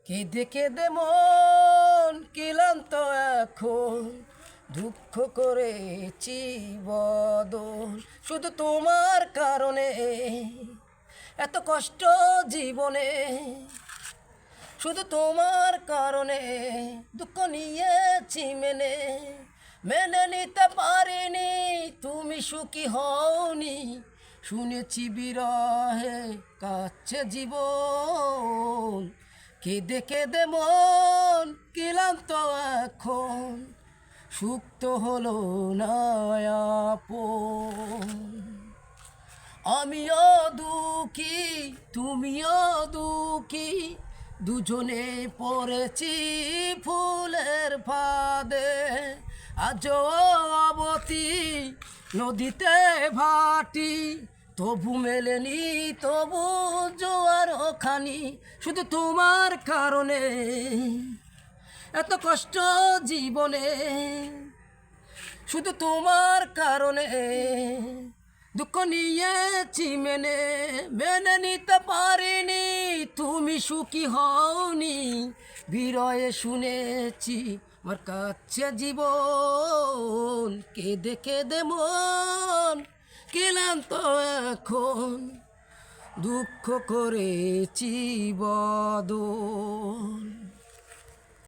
কেঁদে কেঁদে মন ক্লান্ত এখন, দুঃখ করেছি বদন। শুধু তোমার কারণে এত কষ্ট জীবনে, শুধু তোমার কারণে দুঃখ নিয়েছি মেনে। মেনে নিতে পারিনি তুমি সুখী হওনি, শুনেছি বিরহে কাছে জীবন। কেঁদে কেঁদে মন ক্লান্ত এখন, সুখ তো হলো না আপন। আমিও দুঃখী তুমিও দুঃখী, দুজনে পড়েছি ফুলের ফাঁদে। আজও অবতী নদীতে ভাটি, তবু মেলেনি তবু জোয়ার খানি। শুধু তোমার কারণে এত কষ্ট জীবনে, শুধু তোমার কারণে দুঃখ নিয়েছি মেনে। মেনে নিতে পারিনি তুমি সুখী হওনি, বিরয়ে শুনেছি আমার কাছে জীবন। কেঁদে কেঁদে মন ক্লান্ত এখন, দুঃখ করেছি বদন।